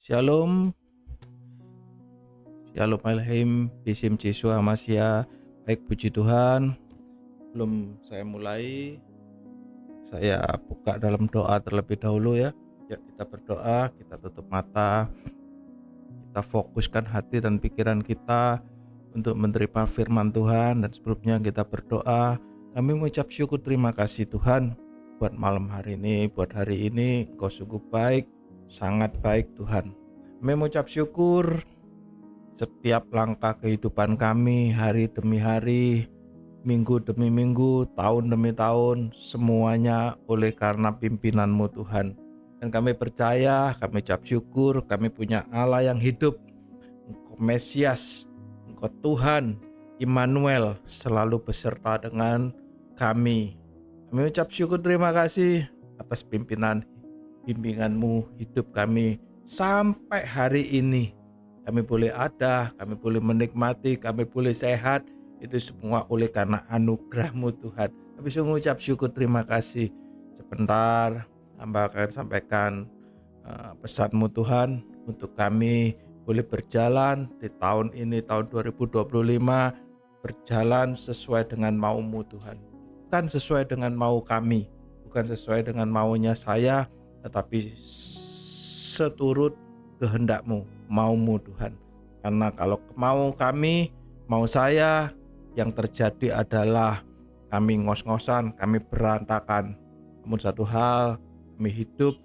Shalom, Shalom Aleichem, Bisim Yeshua Hamashiach. Baik, puji Tuhan. Sebelum saya mulai, saya buka dalam doa terlebih dahulu ya. Ya, kita berdoa, kita tutup mata, kita fokuskan hati dan pikiran kita untuk menerima firman Tuhan. Dan sebelumnya kita berdoa, kami mengucap syukur terima kasih Tuhan buat malam hari ini, buat hari ini. Engkau sungguh baik, sangat baik Tuhan. Kami mengucap syukur setiap langkah kehidupan kami, hari demi hari, minggu demi minggu, tahun demi tahun, semuanya oleh karena pimpinan-Mu Tuhan. Dan kami percaya, kami ucap syukur, kami punya Allah yang hidup. Engkau Mesias, Engkau Tuhan, Immanuel, selalu beserta dengan kami. Kami ucap syukur terima kasih atas bimbingan-Mu hidup kami sampai hari ini. Kami boleh ada, kami boleh menikmati, kami boleh sehat. Itu semua oleh karena anugerah-Mu Tuhan. Kami sungguh ucap syukur terima kasih. Sebentar hamba akan sampaikan pesan-Mu Tuhan untuk kami boleh berjalan di tahun ini, tahun 2025, berjalan sesuai dengan mau-Mu Tuhan. Bukan sesuai dengan mau kami, bukan sesuai dengan maunya saya, tetapi seturut kehendak-Mu, mau-Mu Tuhan. Karena kalau mau kami, mau saya, yang terjadi adalah kami ngos-ngosan, kami berantakan. Namun satu hal, kami hidup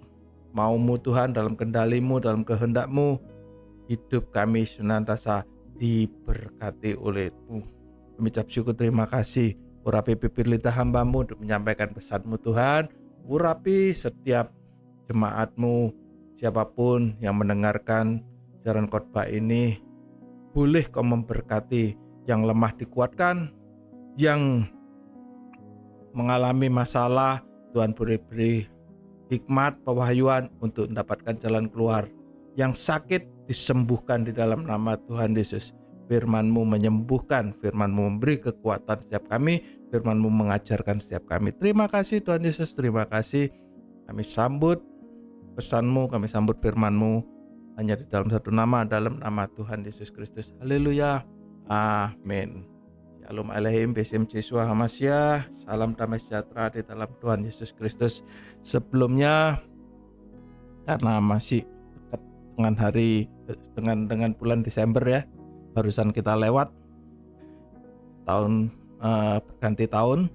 mau-Mu Tuhan dalam kendali-Mu, dalam kehendak-Mu. Hidup kami senantiasa diberkati oleh-Mu. Kami ucap syukur terima kasih. Urapi bibir lidah hamba-Mu untuk menyampaikan pesan-Mu Tuhan. Urapi setiap jemaat-Mu, siapapun yang mendengarkan siaran khotbah ini, boleh Kau memberkati, yang lemah dikuatkan, yang mengalami masalah Tuhan beri hikmat, pewahyuan untuk mendapatkan jalan keluar, yang sakit disembuhkan di dalam nama Tuhan Yesus. Firman-Mu menyembuhkan, Firman-Mu memberi kekuatan setiap kami, Firman-Mu mengajarkan setiap kami. Terima kasih Tuhan Yesus, terima kasih. Kami sambut pesan-Mu, kami sambut firman-Mu hanya di dalam satu nama, dalam nama Tuhan Yesus Kristus. Haleluya, amin. Shalom Aleichem, Bisim Yeshua Hamashiach. Salam damai sejahtera di dalam Tuhan Yesus Kristus. Sebelumnya, karena masih dekat dengan hari dengan bulan Desember ya, barusan kita lewat tahun berganti tahun.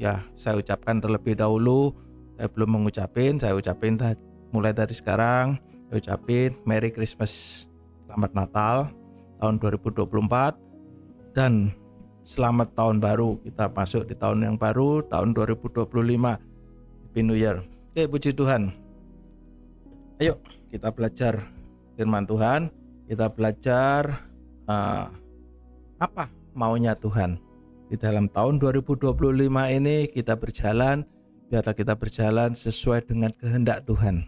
Ya, saya ucapkan terlebih dahulu. Saya belum mengucapin, saya ucapin mulai dari sekarang. Saya ucapin Merry Christmas, Selamat Natal tahun 2024, dan Selamat Tahun Baru. Kita masuk di tahun yang baru, tahun 2025, Happy New Year. Oke, puji Tuhan. Ayo kita belajar firman Tuhan. Kita belajar apa maunya Tuhan. Di dalam tahun 2025 ini kita berjalan, biarlah kita berjalan sesuai dengan kehendak Tuhan.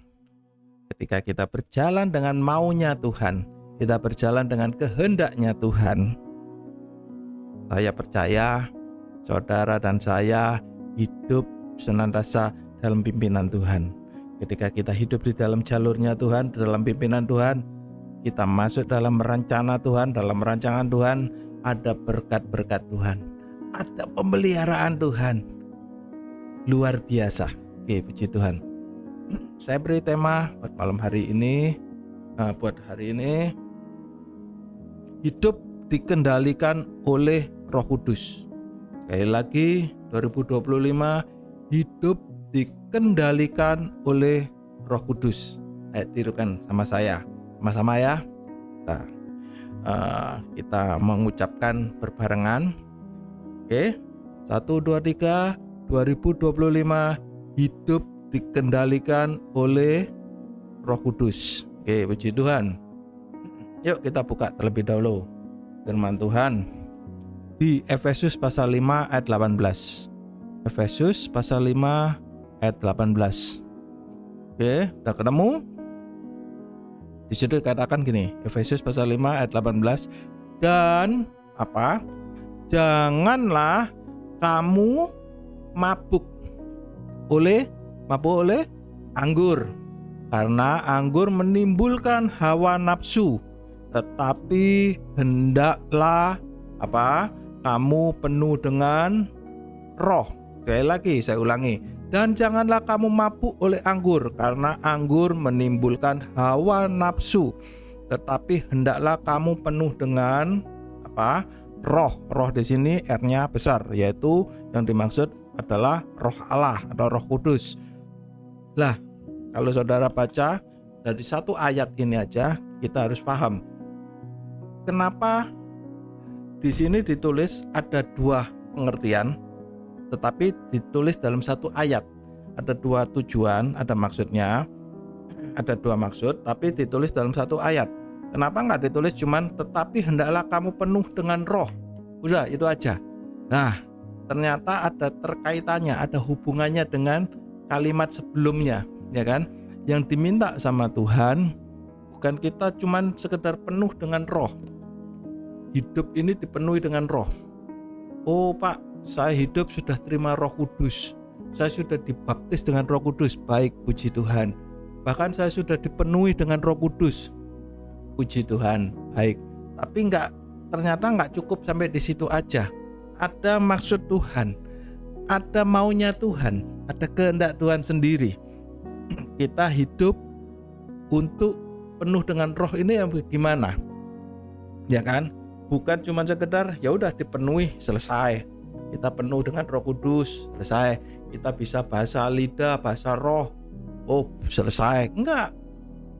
Ketika kita berjalan dengan maunya Tuhan, kita berjalan dengan kehendaknya Tuhan, saya percaya saudara dan saya hidup senantiasa dalam pimpinan Tuhan. Ketika kita hidup di dalam jalurnya Tuhan, di dalam pimpinan Tuhan, kita masuk dalam rencana Tuhan, dalam rancangan Tuhan, ada berkat-berkat Tuhan, ada pemeliharaan Tuhan. Luar biasa. Oke, puji Tuhan. Saya beri tema buat malam hari ini, hidup dikendalikan oleh Roh Kudus. Sekali lagi, 2025 hidup dikendalikan oleh Roh Kudus. Ayo tirukan sama saya, sama-sama ya. Kita mengucapkan berbarengan. Oke, 1, 2, 3. 2025 hidup dikendalikan oleh Roh Kudus. Oke, puji Tuhan. Yuk kita buka terlebih dahulu firman Tuhan di Efesus pasal 5 ayat 18. Efesus pasal 5 ayat 18. Oke, udah ketemu? Di situ dikatakan gini, Efesus pasal 5 ayat 18, dan apa? Janganlah kamu mabuk oleh anggur, karena anggur menimbulkan hawa nafsu. Tetapi hendaklah kamu penuh dengan roh. Sekali lagi saya ulangi, dan janganlah kamu mabuk oleh anggur, karena anggur menimbulkan hawa nafsu. Tetapi hendaklah kamu penuh dengan roh. Roh di sini R-nya besar, yaitu yang dimaksud adalah Roh Allah atau Roh Kudus. Lah, kalau saudara baca dari satu ayat ini aja, kita harus paham kenapa di sini ditulis ada dua pengertian, tetapi ditulis dalam satu ayat. Ada dua tujuan, ada maksudnya, ada dua maksud, tapi ditulis dalam satu ayat. Kenapa nggak ditulis cuman tetapi hendaklah kamu penuh dengan roh? Udah, itu aja. Nah, ternyata ada terkaitannya, ada hubungannya dengan kalimat sebelumnya, ya kan? Yang diminta sama Tuhan bukan kita cuman sekedar penuh dengan roh. Hidup ini dipenuhi dengan roh. Oh Pak, saya hidup sudah terima Roh Kudus. Saya sudah dibaptis dengan Roh Kudus. Baik, puji Tuhan. Bahkan saya sudah dipenuhi dengan Roh Kudus. Puji Tuhan. Baik. Tapi ternyata nggak cukup sampai di situ aja. Ada maksud Tuhan. Ada maunya Tuhan. Ada kehendak Tuhan sendiri. Kita hidup untuk penuh dengan roh ini yang bagaimana? Ya kan? Bukan cuma sekedar ya udah dipenuhi selesai. Kita penuh dengan Roh Kudus, selesai. Kita bisa bahasa lidah, bahasa roh. Oh, selesai. Enggak.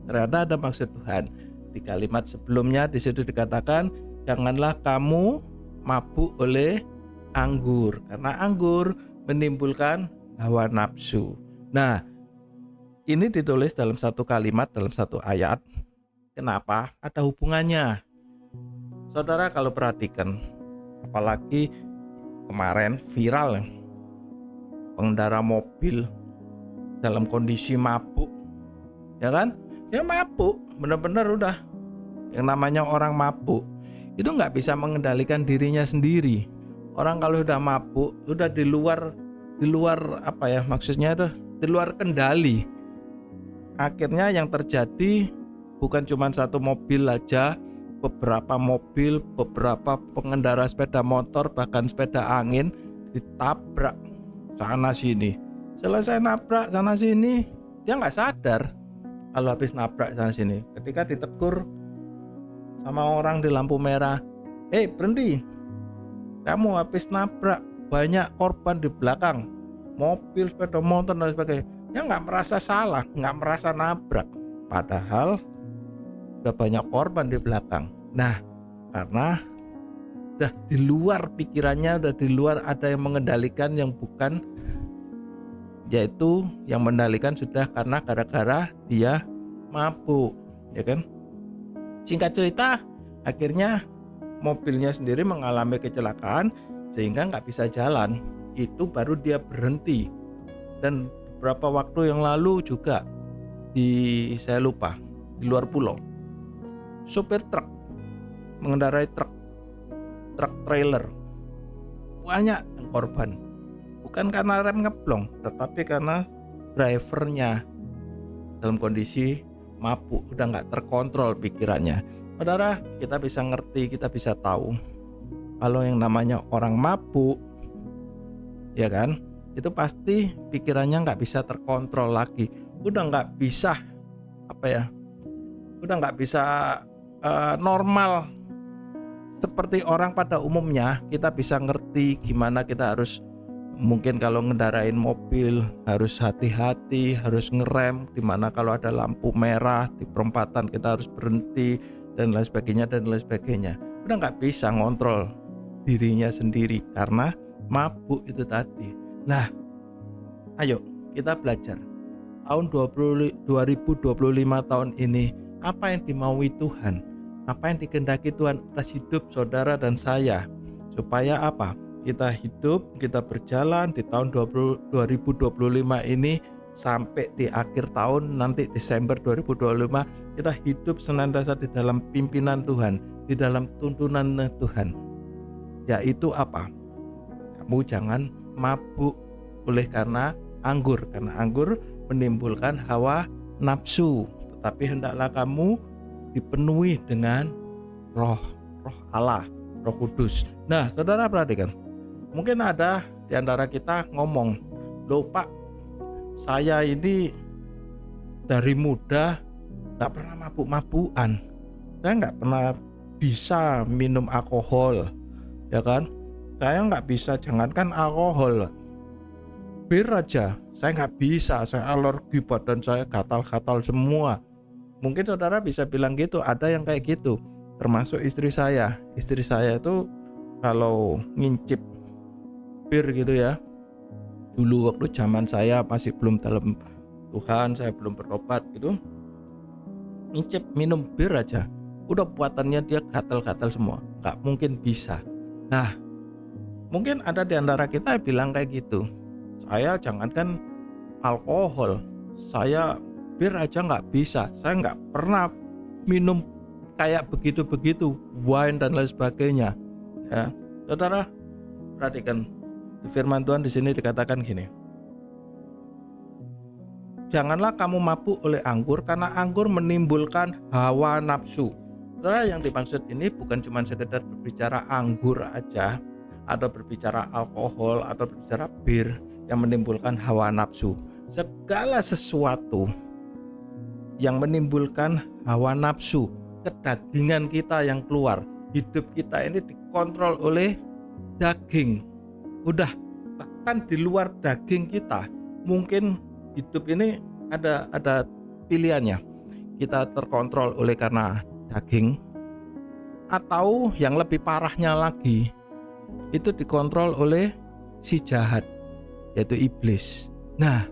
Ternyata ada maksud Tuhan. Di kalimat sebelumnya di situ dikatakan, janganlah kamu mabuk oleh anggur, karena anggur menimbulkan hawa nafsu. Nah, ini ditulis dalam satu kalimat, dalam satu ayat. Kenapa? Ada hubungannya. Saudara kalau perhatikan, apalagi kemarin viral pengendara mobil dalam kondisi mabuk, ya kan? Ya mabuk, benar-benar udah. Yang namanya orang mabuk itu nggak bisa mengendalikan dirinya sendiri. Orang kalau udah mabuk, udah di luar maksudnya itu di luar kendali. Akhirnya yang terjadi bukan cuma satu mobil aja, beberapa mobil, beberapa pengendara sepeda motor, bahkan sepeda angin ditabrak sana sini. Selesai nabrak sana sini, dia nggak sadar kalau habis nabrak sana sini. Ketika ditegur sama orang di lampu merah, berhenti, kamu habis nabrak, banyak korban di belakang, mobil, sepeda motor dan sebagainya. Dia nggak merasa salah, nggak merasa nabrak, padahal udah banyak korban di belakang. Nah, karena udah di luar pikirannya, udah di luar ada yang mengendalikan yang bukan, yaitu yang mengendalikan sudah karena gara-gara dia mabuk, ya kan? Singkat cerita, akhirnya mobilnya sendiri mengalami kecelakaan sehingga nggak bisa jalan. Itu baru dia berhenti. Dan beberapa waktu yang lalu juga saya lupa, di luar pulau, supir truk mengendarai truk trailer, banyak yang korban, bukan karena rem ngeblong, tetapi karena drivernya dalam kondisi mabuk, udah nggak terkontrol pikirannya. Saudara, kita bisa ngerti, kita bisa tahu kalau yang namanya orang mabuk, ya kan, itu pasti pikirannya nggak bisa terkontrol lagi, udah nggak bisa udah nggak bisa normal seperti orang pada umumnya. Kita bisa ngerti gimana kita harus, mungkin kalau ngendarain mobil harus hati-hati, harus ngerem, dimana kalau ada lampu merah di perempatan kita harus berhenti dan lain sebagainya. Udah nggak bisa ngontrol dirinya sendiri karena mabuk itu tadi. Nah, ayo kita belajar. Tahun 2025 tahun ini, apa yang dimaui Tuhan? Apa yang dikehendaki Tuhan atas hidup saudara dan saya? Supaya apa? Kita hidup, kita berjalan di tahun 2025 ini sampai di akhir tahun nanti Desember 2025, kita hidup senantiasa di dalam pimpinan Tuhan, di dalam tuntunan Tuhan. Yaitu apa? Kamu jangan mabuk oleh karena anggur menimbulkan hawa nafsu, tetapi hendaklah kamu dipenuhi dengan roh Allah, Roh Kudus. Nah, saudara perhatikan, mungkin ada di antara kita ngomong, loh Pak, saya ini dari muda gak pernah mabuk-mabukan, saya gak pernah bisa minum alkohol, ya kan? Saya gak bisa, jangankan alkohol, bir aja saya gak bisa, saya alergi, badan saya gatal-gatal semua. Mungkin saudara bisa bilang gitu, ada yang kayak gitu, termasuk istri saya. Istri saya itu kalau ngincip bir gitu ya, dulu waktu zaman saya masih belum dalam Tuhan, saya belum bertobat gitu, ngincip minum bir aja udah buatannya dia gatal-gatal semua, gak mungkin bisa. Nah, mungkin ada di antara kita yang bilang kayak gitu, saya jangankan alkohol, saya bir aja gak bisa, saya gak pernah minum kayak begitu-begitu, wine dan lain sebagainya. Ya, saudara perhatikan, di firman Tuhan di sini dikatakan gini, janganlah kamu mabuk oleh anggur, karena anggur menimbulkan hawa nafsu. Saudara, yang dimaksud ini bukan cuma sekedar berbicara anggur aja, atau berbicara alkohol, atau berbicara bir yang menimbulkan hawa nafsu. Segala sesuatu yang menimbulkan hawa nafsu, kedagingan kita yang keluar, hidup kita ini dikontrol oleh daging. Udah, bahkan di luar daging kita, mungkin hidup ini ada pilihannya. Kita terkontrol oleh karena daging, atau yang lebih parahnya lagi, itu dikontrol oleh si jahat, yaitu iblis. Nah,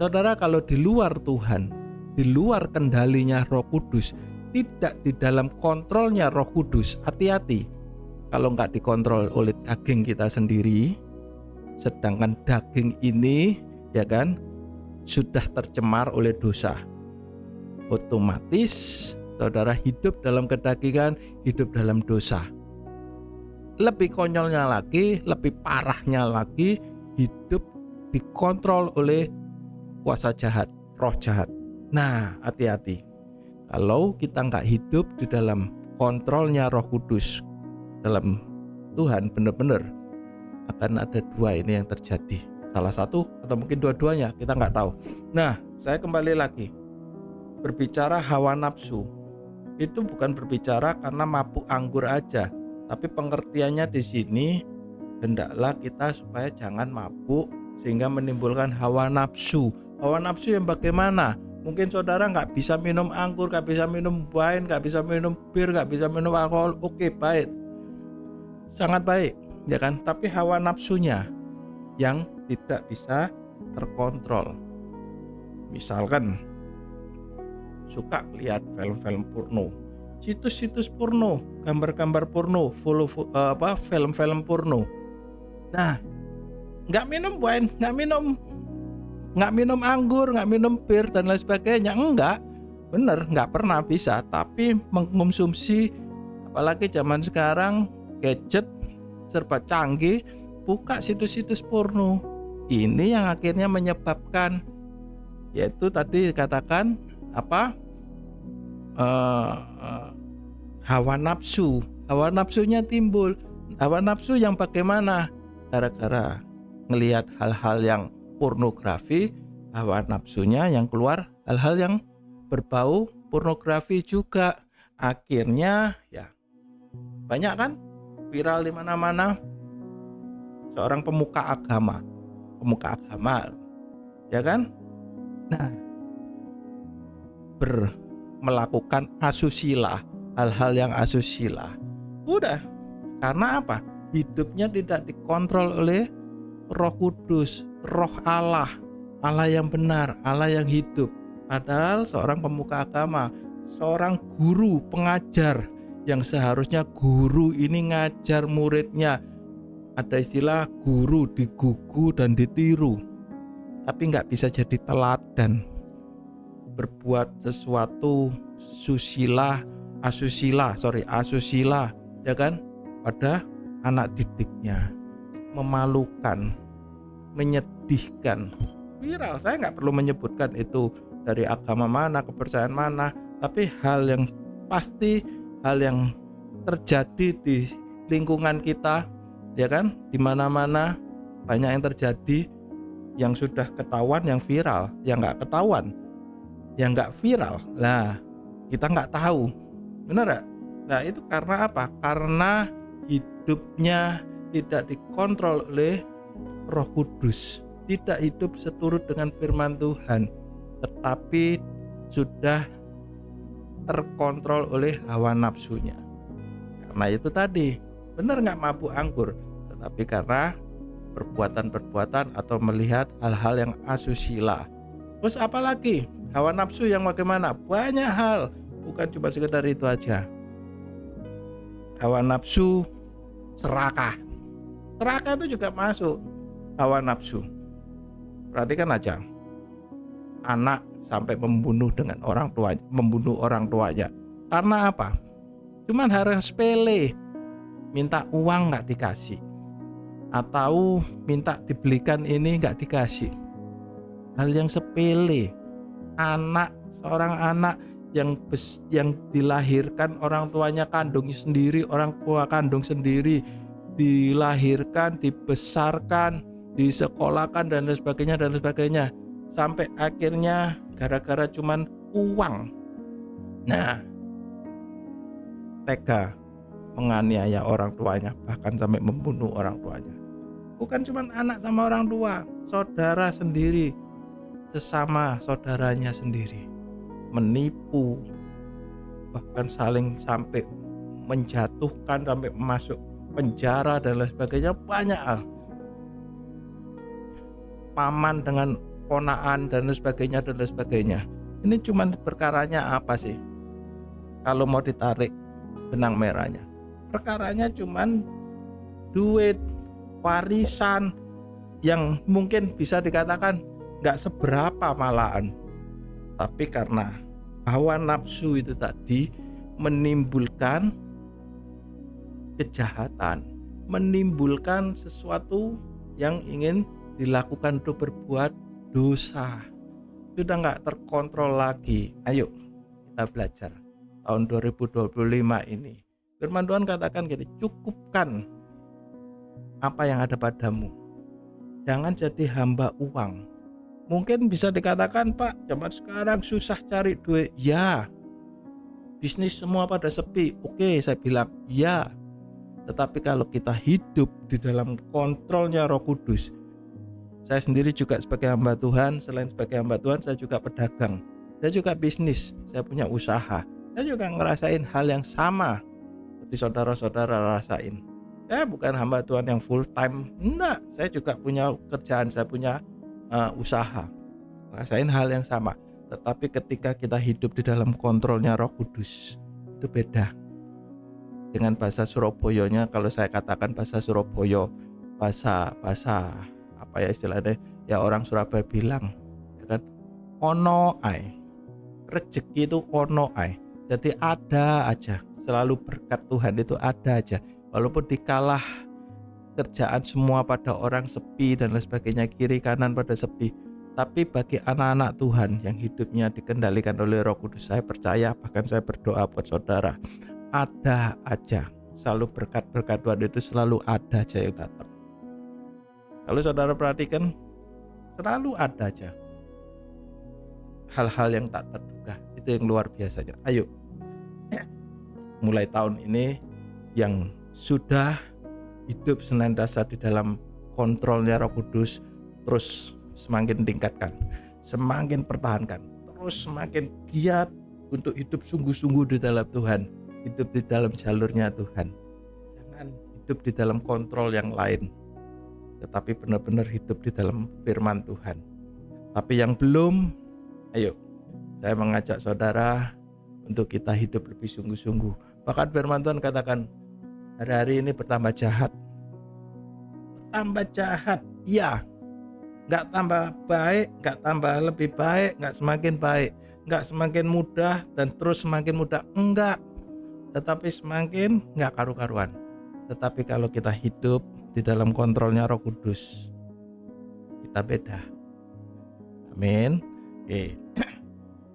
saudara, kalau di luar Tuhan, di luar kendalinya Roh Kudus, tidak di dalam kontrolnya Roh Kudus, hati-hati kalau nggak dikontrol oleh daging kita sendiri, sedangkan daging ini, ya kan, sudah tercemar oleh dosa, otomatis saudara hidup dalam kedagingan, hidup dalam dosa. Lebih konyolnya lagi, lebih parahnya lagi, hidup dikontrol oleh kuasa jahat, roh jahat. Nah, hati-hati kalau kita nggak hidup di dalam kontrolnya Roh Kudus, dalam Tuhan, benar-benar akan ada dua ini yang terjadi. Salah satu atau mungkin dua-duanya, kita nggak tahu. Nah, saya kembali lagi berbicara hawa nafsu. Itu bukan berbicara karena mabuk anggur aja, tapi pengertiannya di sini hendaklah kita supaya jangan mabuk sehingga menimbulkan hawa nafsu. Hawa nafsu yang bagaimana? Mungkin saudara nggak bisa minum anggur, nggak bisa minum wine, nggak bisa minum bir, nggak bisa minum alkohol. Oke, baik, sangat baik, ya kan? Tapi hawa nafsunya yang tidak bisa terkontrol. Misalkan suka lihat film-film porno, situs-situs porno, gambar-gambar porno, film-film porno. Nah, nggak minum wine, nggak minum anggur, nggak minum bir dan lain sebagainya, enggak, bener, nggak pernah bisa. Tapi mengkonsumsi, apalagi zaman sekarang gadget serba canggih, buka situs-situs porno, ini yang akhirnya menyebabkan, yaitu tadi dikatakan hawa nafsunya timbul. Hawa nafsu yang bagaimana? Gara-gara ngelihat hal-hal yang pornografi, hawa nafsunya yang keluar hal-hal yang berbau pornografi juga. Akhirnya ya banyak kan viral di mana-mana, seorang pemuka agama, ya kan? Nah, melakukan asusila, hal-hal yang asusila. Udah, karena apa? Hidupnya tidak dikontrol oleh Roh Kudus, Roh Allah, Allah yang benar, Allah yang hidup. Padahal seorang pemuka agama, seorang guru, pengajar, yang seharusnya guru ini ngajar muridnya. Ada istilah guru digugu dan ditiru, tapi nggak bisa jadi teladan, berbuat sesuatu asusila, ya kan, pada anak didiknya, memalukan, menyedihkan, viral. Saya nggak perlu menyebutkan itu dari agama mana, kepercayaan mana, tapi hal yang pasti, hal yang terjadi di lingkungan kita, ya kan, di mana-mana banyak yang terjadi, yang sudah ketahuan, yang viral, yang nggak ketahuan, yang nggak viral. Lah, kita nggak tahu, benar nggak? Nah, itu karena apa? Karena hidupnya tidak dikontrol oleh Roh Kudus, tidak hidup seturut dengan firman Tuhan, tetapi sudah terkontrol oleh hawa nafsunya. Karena itu tadi, benar nggak mabuk anggur, tetapi karena perbuatan-perbuatan atau melihat hal-hal yang asusila. Terus apalagi hawa nafsu yang bagaimana? Banyak hal, bukan cuma sekedar itu aja. Hawa nafsu serakah itu juga masuk hawa nafsu. Perhatikan aja, anak sampai membunuh orang tuanya. Karena apa? Cuman hal sepele, minta uang nggak dikasih, atau minta dibelikan ini nggak dikasih. Hal yang sepele. Seorang anak yang dilahirkan orang tuanya kandung sendiri, orang tua kandung sendiri, dilahirkan, dibesarkan, disekolahkan dan lain sebagainya, sampai akhirnya gara-gara cuman uang, nah, tega menganiaya orang tuanya, bahkan sampai membunuh orang tuanya. Bukan cuma anak sama orang tua, saudara sendiri, sesama saudaranya sendiri, menipu, bahkan saling sampai menjatuhkan, sampai masuk penjara dan lain sebagainya. Banyak hal, paman dengan ponaan dan lain sebagainya. Ini cuman perkaranya apa sih? Kalau mau ditarik benang merahnya, perkaranya cuman duit, warisan yang mungkin bisa dikatakan gak seberapa malahan, tapi karena hawa nafsu itu tadi menimbulkan kejahatan, menimbulkan sesuatu yang ingin dilakukan untuk berbuat dosa. Sudah gak terkontrol lagi. Ayo kita belajar tahun 2025 ini. Firman Tuhan katakan gini, cukupkan apa yang ada padamu, jangan jadi hamba uang. Mungkin bisa dikatakan, Pak, zaman sekarang susah cari duit. Ya, bisnis semua pada sepi. Oke, saya bilang ya. Tetapi kalau kita hidup di dalam kontrolnya Roh Kudus, saya sendiri juga sebagai hamba Tuhan, selain sebagai hamba Tuhan, saya juga pedagang, saya juga bisnis, saya punya usaha, saya juga ngerasain hal yang sama seperti saudara-saudara rasain. Saya bukan hamba Tuhan yang full time, enggak, saya juga punya kerjaan, saya punya usaha, ngerasain hal yang sama. Tetapi ketika kita hidup di dalam kontrolnya Roh Kudus, itu beda. Dengan bahasa Surabayanya, kalau saya katakan bahasa Surabaya, bahasa apa ya istilahnya, ya orang Surabaya bilang, ya kan, ono ae, rezeki itu ono ae. Jadi ada aja, selalu berkat Tuhan itu ada aja. Walaupun dikalah kerjaan semua pada orang sepi dan lain sebagainya, kiri kanan pada sepi, tapi bagi anak-anak Tuhan yang hidupnya dikendalikan oleh Roh Kudus, saya percaya, bahkan saya berdoa buat saudara, ada aja, selalu berkat-berkat Tuhan itu selalu ada aja yang datang. Kalau saudara perhatikan, selalu ada aja hal-hal yang tak terduga, itu yang luar biasanya. Ayo, mulai tahun ini yang sudah hidup senantiasa di dalam kontrolnya Roh Kudus, terus semakin tingkatkan, semakin pertahankan, terus semakin giat untuk hidup sungguh-sungguh di dalam Tuhan, hidup di dalam jalurnya Tuhan. Jangan hidup di dalam kontrol yang lain, tetapi benar-benar hidup di dalam firman Tuhan. Tapi yang belum, ayo, saya mengajak saudara untuk kita hidup lebih sungguh-sungguh. Bahkan firman Tuhan katakan, hari-hari ini bertambah jahat. Bertambah jahat, ya. Gak tambah baik, gak tambah lebih baik, gak semakin baik, gak semakin mudah dan terus semakin mudah, enggak. Tetapi semakin gak karu-karuan. Tetapi kalau kita hidup di dalam kontrolnya Roh Kudus, kita beda. Amin. Oke.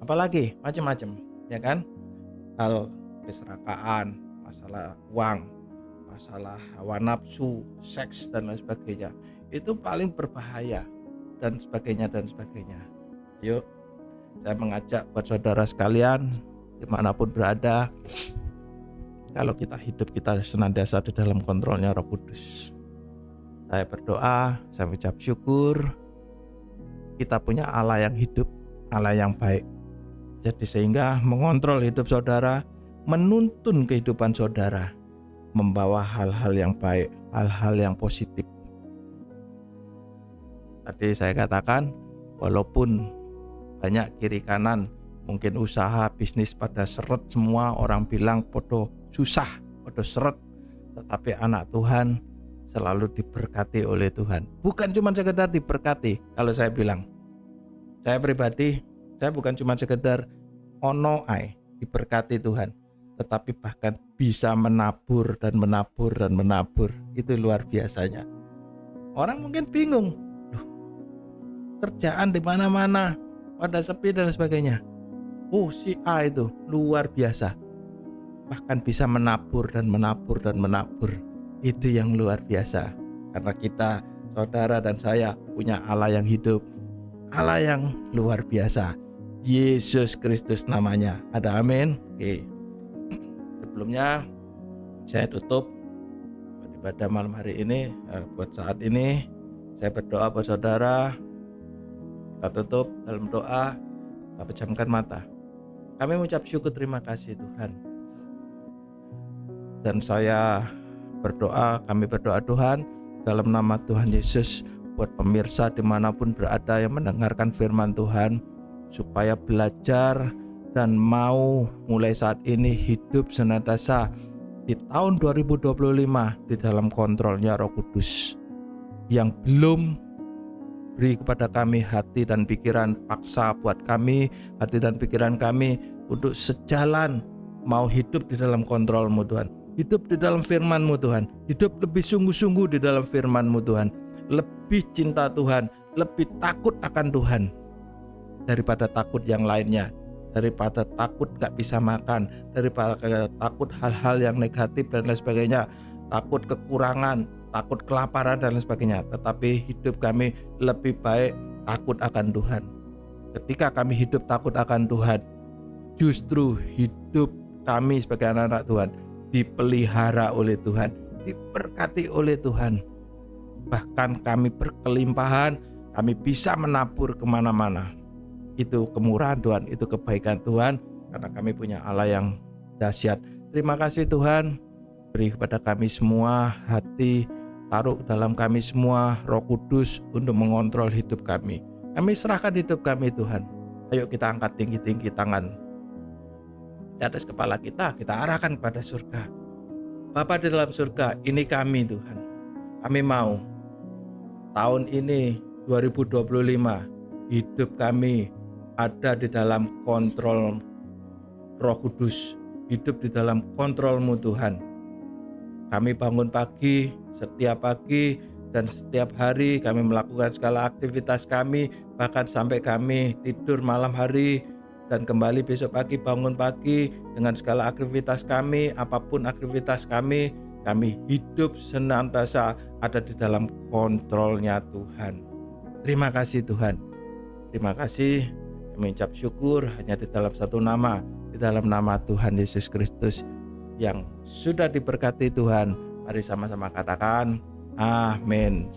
apalagi macam-macam, ya kan? Hal keserakaan, masalah uang, masalah hawa nafsu, seks dan lain sebagainya. Itu paling berbahaya dan sebagainya dan sebagainya. Yuk, saya mengajak buat saudara sekalian dimanapun berada, kalau kita hidup kita senantiasa di dalam kontrolnya Roh Kudus. Saya berdoa, saya mengucap syukur kita punya Allah yang hidup, Allah yang baik. Jadi sehingga mengontrol hidup saudara, menuntun kehidupan saudara, membawa hal-hal yang baik, hal-hal yang positif. Tadi saya katakan, walaupun banyak kiri kanan, mungkin usaha bisnis pada seret semua, orang bilang podo susah, podo seret, tetapi anak Tuhan selalu diberkati oleh Tuhan. Bukan cuma sekedar diberkati. Kalau saya bilang, saya pribadi, saya bukan cuma sekedar ono ai diberkati Tuhan, tetapi bahkan bisa menabur dan menabur dan menabur. Itu luar biasanya. Orang mungkin bingung, loh, kerjaan di mana-mana pada sepi dan sebagainya. Oh, si A itu luar biasa, bahkan bisa menabur dan menabur dan menabur. Itu yang luar biasa, karena kita, saudara dan saya, punya Allah yang hidup, Allah yang luar biasa. Yesus Kristus namanya. Ada amin. Oke. Sebelumnya saya tutup pada malam hari ini. Buat saat ini saya berdoa buat saudara. Kita tutup dalam doa, kita pejamkan mata. Kami mengucap syukur, terima kasih Tuhan. Dan saya berdoa, kami berdoa Tuhan dalam nama Tuhan Yesus, buat pemirsa dimanapun berada yang mendengarkan firman Tuhan, supaya belajar dan mau mulai saat ini hidup senantiasa di tahun 2025 di dalam kontrolnya Roh Kudus. Yang belum, beri kepada kami hati dan pikiran, paksa buat kami hati dan pikiran kami untuk sejalan, mau hidup di dalam kontrol-Mu Tuhan, hidup di dalam firman-Mu Tuhan, hidup lebih sungguh-sungguh di dalam firman-Mu Tuhan, lebih cinta Tuhan, lebih takut akan Tuhan daripada takut yang lainnya, daripada takut gak bisa makan, daripada takut hal-hal yang negatif dan lain sebagainya, takut kekurangan, takut kelaparan dan lain sebagainya. Tetapi hidup kami lebih baik takut akan Tuhan. Ketika kami hidup takut akan Tuhan, justru hidup kami sebagai anak-anak Tuhan dipelihara oleh Tuhan, diberkati oleh Tuhan. Bahkan kami berkelimpahan, kami bisa menabur kemana-mana. Itu kemurahan Tuhan, itu kebaikan Tuhan, karena kami punya Allah yang dahsyat. Terima kasih Tuhan, beri kepada kami semua hati, taruh dalam kami semua Roh Kudus untuk mengontrol hidup kami. Kami serahkan hidup kami Tuhan. Ayo kita angkat tinggi-tinggi tangan di atas kepala kita arahkan kepada surga. Bapa di dalam surga, ini kami Tuhan. Kami mau tahun ini 2025 hidup kami ada di dalam kontrol Roh Kudus, hidup di dalam kontrol-Mu Tuhan. Kami bangun pagi, setiap pagi dan setiap hari kami melakukan segala aktivitas kami, bahkan sampai kami tidur malam hari dan kembali besok pagi bangun pagi dengan segala aktivitas kami, apapun aktivitas kami hidup senantiasa ada di dalam kontrolnya Tuhan. Terima kasih Tuhan. Terima kasih. Kami ucap syukur hanya di dalam satu nama, di dalam nama Tuhan Yesus Kristus yang sudah diberkati Tuhan. Mari sama-sama katakan amin.